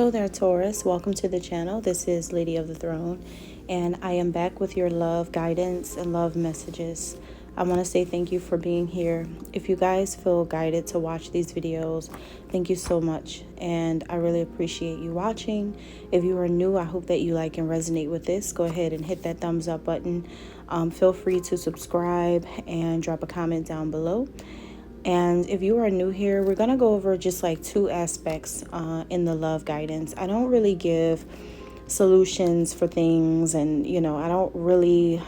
Hello there, Taurus. Welcome to the channel. This is Lady of the Throne, and I am back with your love guidance and love messages. I want to say thank you for being here. If you guys feel guided to watch these videos, thank you so much, and I really appreciate you watching. If you are new, I hope that you like and resonate with this. Go ahead and hit that thumbs up button. Feel free to subscribe and drop a comment down below. And if you are new here, we're going to go over just like two aspects in the love guidance. I don't really give solutions for things, and I don't really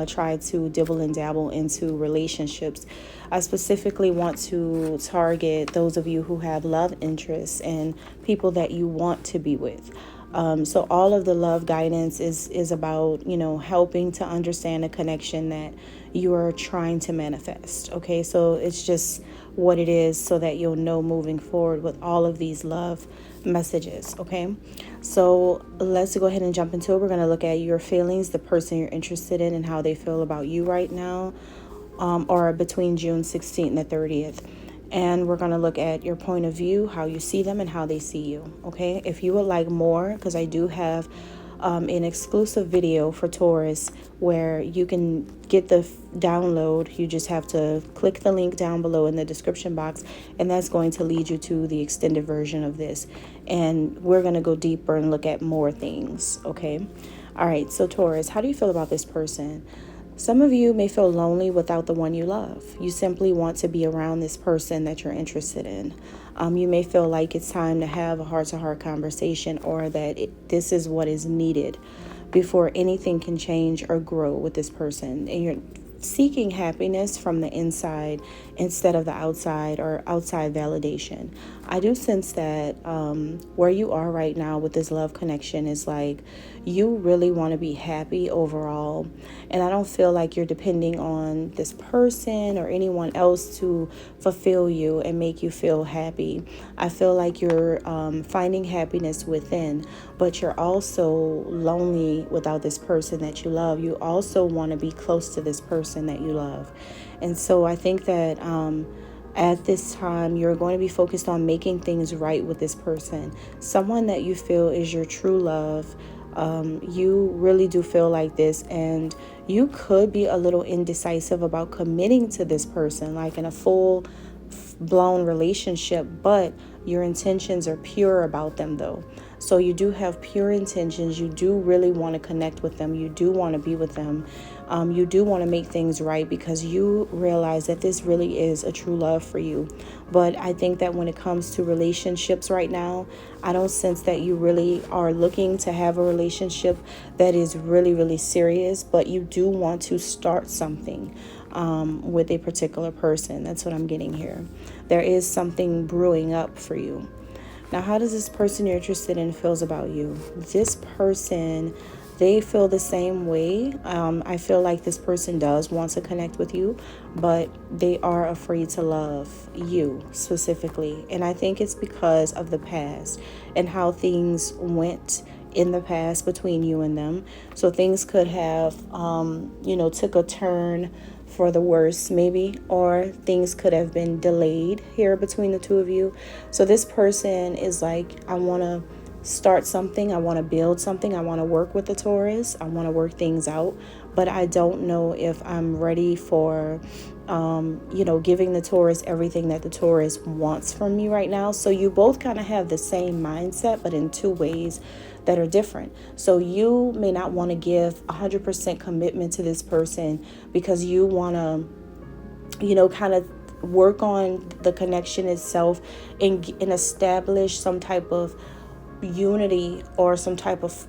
try to dibble and dabble into relationships. I specifically want to target those of you who have love interests and people that you want to be with. So all of the love guidance is about, helping to understand a connection that you are trying to manifest. Okay, so it's just what it is so that you'll know moving forward with all of these love messages. Okay, so let's go ahead and jump into it. We're going to look at your feelings, the person you're interested in, and how they feel about you right now, or between June 16th and the 30th. And we're going to look at your point of view, how you see them and how they see you. Okay, if you would like more, because I do have an exclusive video for Taurus where you can get the download. You just have to click the link down below in the description box, and that's going to lead you to the extended version of this. And we're going to go deeper and look at more things. Okay, all right, so Taurus, how do you feel about this person? Some of you may feel lonely without the one you love. You simply want to be around this person that you're interested in. You may feel like it's time to have a heart-to-heart conversation, or that this is what is needed before anything can change or grow with this person. And you're seeking happiness from the inside instead of the outside or outside validation. I do sense that where you are right now with this love connection is like you really want to be happy overall. And I don't feel like you're depending on this person or anyone else to fulfill you and make you feel happy. I feel like you're finding happiness within, but you're also lonely without this person that you love. You also want to be close to this person that you love. And so I think that at this time, you're going to be focused on making things right with this person. Someone that you feel is your true love. You really do feel like this, and you could be a little indecisive about committing to this person, like in a full-blown relationship, but your intentions are pure about them though. So you do have pure intentions. You do really want to connect with them. You do want to be with them. You do want to make things right because you realize that this really is a true love for you. But I think that when it comes to relationships right now, I don't sense that you really are looking to have a relationship that is really, really serious, but you do want to start something with a particular person. That's what I'm getting here. There is something brewing up for you. Now, how does this person you're interested in feels about you? This person, they feel the same way. I feel like this person does want to connect with you, but they are afraid to love you specifically. And I think it's because of the past and how things went in the past between you and them. So things could have, took a turn for the worse maybe, or things could have been delayed here between the two of you. So this person is like, I want to start something, I want to build something, I want to work with the Taurus, I want to work things out, but I don't know if I'm ready for giving the Taurus everything that the Taurus wants from me right now. So you both kind of have the same mindset, but in two ways that are different. So you may not want to give 100% commitment to this person because you want to, kind of work on the connection itself and establish some type of unity or some type of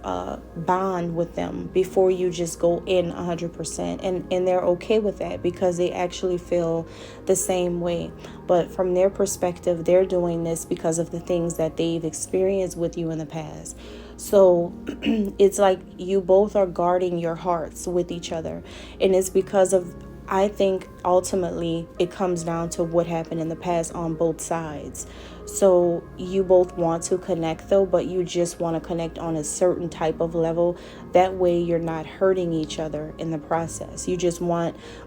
bond with them before you just go in 100%, and they're okay with that because they actually feel the same way. But from their perspective, they're doing this because of the things that they've experienced with you in the past. So it's like you both are guarding your hearts with each other, and it's because of, I think ultimately it comes down to what happened in the past on both sides. So you both want to connect though, but you just want to connect on a certain type of level. That way you're not hurting each other in the process.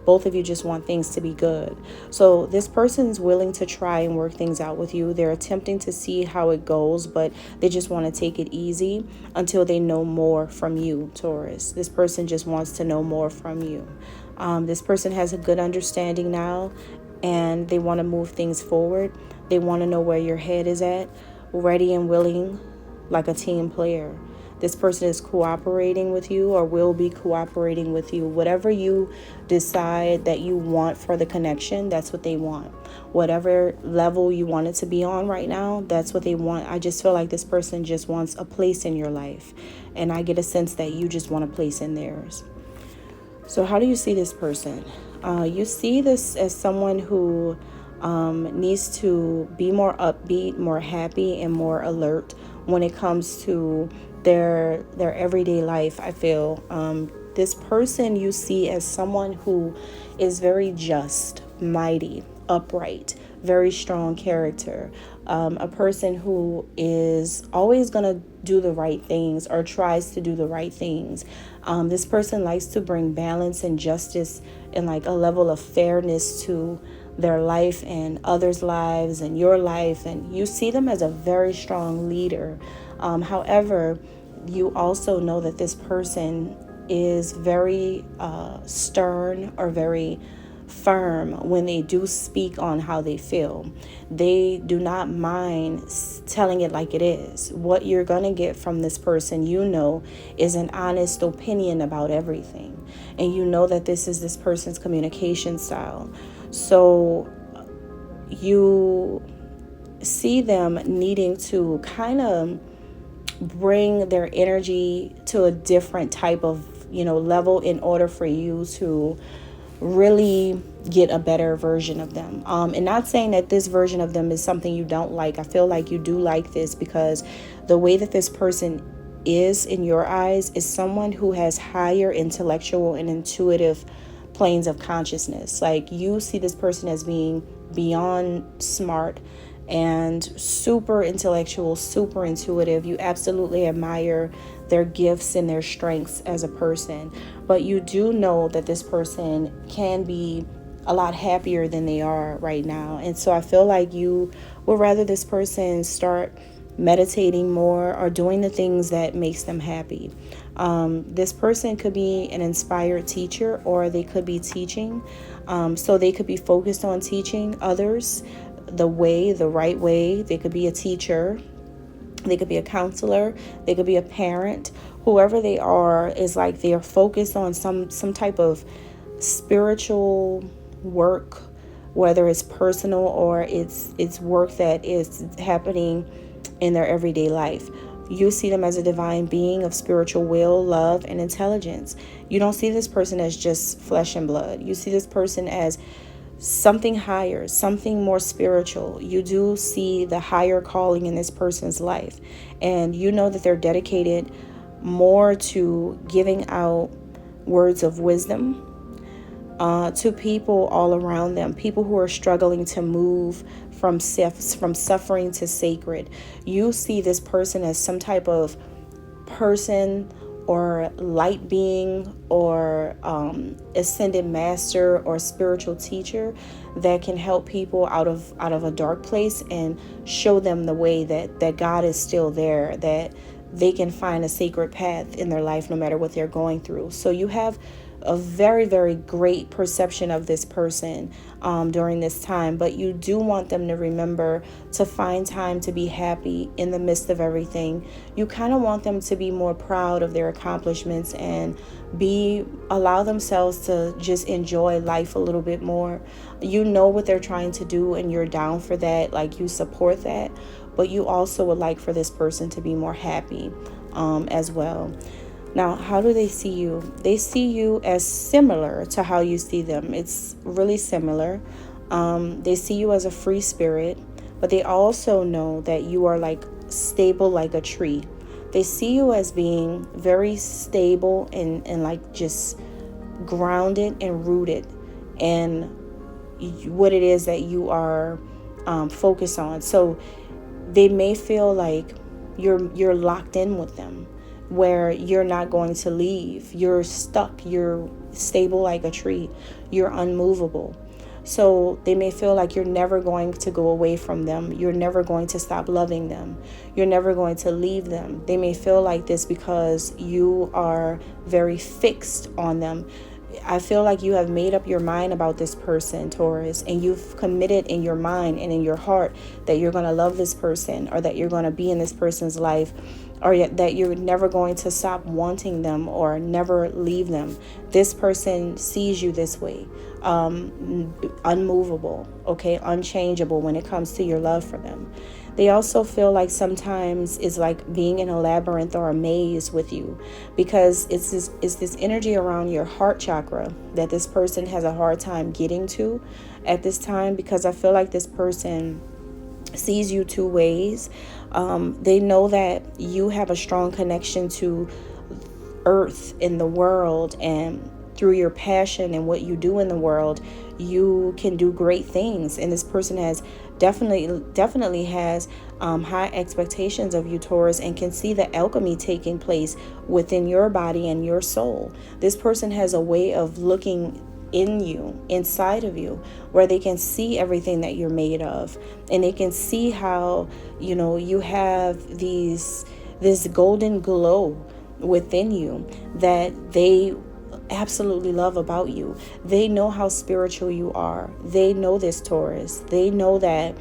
Both of you just want things to be good. So this person's willing to try and work things out with you. They're attempting to see how it goes, but they just want to take it easy until they know more from you, Taurus. This person just wants to know more from you. This person has a good understanding now, and they want to move things forward. They want to know where your head is at, ready and willing, like a team player. This person is cooperating with you or will be cooperating with you. Whatever you decide that you want for the connection, that's what they want. Whatever level you want it to be on right now, that's what they want. I just feel like this person just wants a place in your life. And I get a sense that you just want a place in theirs. So how do you see this person? You see this as someone who needs to be more upbeat, more happy, and more alert when it comes to their everyday life. I feel this person you see as someone who is very just, mighty, upright, very strong character, a person who is always going to do the right things or tries to do the right things. This person likes to bring balance and justice and like a level of fairness to their life and others' lives and your life. And you see them as a very strong leader. However, you also know that this person is very stern or very firm when they do speak on how they feel. They do not mind telling it like it is. What you're going to get from this person, is an honest opinion about everything. And you know that this is this person's communication style. So you see them needing to kind of bring their energy to a different type of, level in order for you to really get a better version of them. And not saying that this version of them is something you don't like. I feel like you do like this because the way that this person is in your eyes is someone who has higher intellectual and intuitive planes of consciousness. Like you see this person as being beyond smart and super intellectual, super intuitive. You absolutely admire their gifts and their strengths as a person. But you do know that this person can be a lot happier than they are right now. And so I feel like you would rather this person start meditating more or doing the things that makes them happy. This person could be an inspired teacher, or they could be teaching. So they could be focused on teaching others the right way. They could be a teacher. They could be a counselor. They could be a parent. Whoever they are is like they are focused on some type of spiritual work, whether it's personal or it's work that is happening in their everyday life. You see them as a divine being of spiritual will, love, and intelligence. You don't see this person as just flesh and blood. You see this person as something higher, something more spiritual. You do see the higher calling in this person's life. And you know that they're dedicated more to giving out words of wisdom to people all around them, people who are struggling to move from suffering to sacred. You see this person as some type of person or light being or ascended master or spiritual teacher that can help people out of a dark place and show them the way that God is still there, that they can find a sacred path in their life no matter what they're going through. So you have a very, very great perception of this person during this time, but you do want them to remember to find time to be happy in the midst of everything. You kind of want them to be more proud of their accomplishments and allow themselves to just enjoy life a little bit more. You know what they're trying to do and you're down for that, like you support that, but you also would like for this person to be more happy as well. Now, how do they see you? They see you as similar to how you see them. It's really similar. They see you as a free spirit, but they also know that you are like stable like a tree. They see you as being very stable and like just grounded and rooted in what it is that you are focused on. So they may feel like you're locked in with them, where you're not going to leave. You're stuck. You're stable like a tree. You're unmovable. So they may feel like you're never going to go away from them. You're never going to stop loving them. You're never going to leave them. They may feel like this because you are very fixed on them. I feel like you have made up your mind about this person, Taurus, and you've committed in your mind and in your heart that you're going to love this person, or that you're going to be in this person's life, or that you're never going to stop wanting them or never leave them. This person sees you this way, unmovable, okay, unchangeable when it comes to your love for them. They also feel like sometimes it's like being in a labyrinth or a maze with you, because it's this energy around your heart chakra that this person has a hard time getting to at this time, because I feel like this person sees you two ways. They know that you have a strong connection to earth in the world, and through your passion and what you do in the world, you can do great things. And this person has definitely has high expectations of you, Taurus, and can see the alchemy taking place within your body and your soul. This person has a way of looking in you, inside of you, where they can see everything that you're made of, and they can see how, you know, you have this golden glow within you that they absolutely love about you. They know how spiritual you are. They know this, Taurus. They know that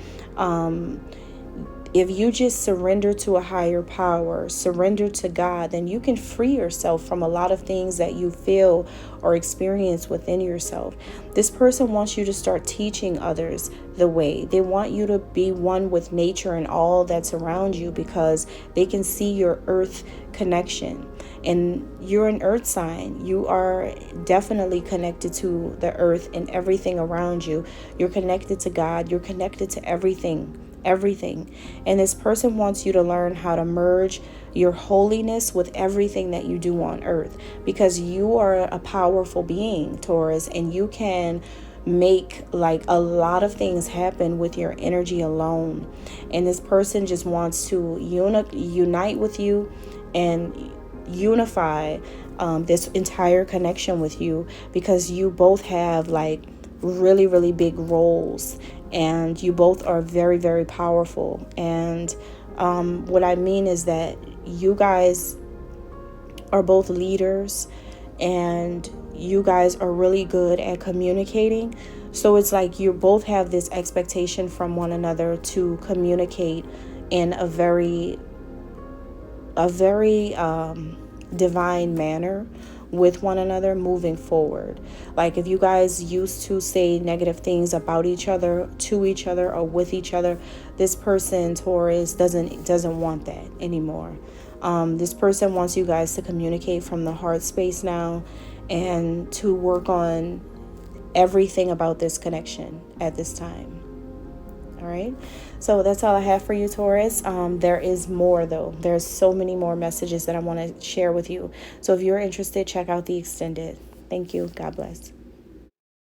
if you just surrender to a higher power, surrender to God, then you can free yourself from a lot of things that you feel or experience within yourself. This person wants you to start teaching others the way. They want you to be one with nature and all that's around you, because they can see your earth connection. And you're an earth sign. You are definitely connected to the earth and everything around you. You're connected to God. You're connected to everything. And this person wants you to learn how to merge your holiness with everything that you do on earth, because you are a powerful being, Taurus, and you can make like a lot of things happen with your energy alone. And this person just wants to unite with you and unify this entire connection with you, because you both have like really, really big roles, and you both are very, very powerful. And what I mean is that you guys are both leaders, and you guys are really good at communicating. So it's like you both have this expectation from one another to communicate in a very divine manner with one another moving forward. Like if you guys used to say negative things about each other, to each other, or with each other, this person, Taurus, doesn't want that anymore. This person wants you guys to communicate from the heart space now, and to work on everything about this connection at this time. All right, so that's all I have for you, Taurus. There is more, though. There's so many more messages that I want to share with you. So if you're interested, check out the extended. Thank you. God bless.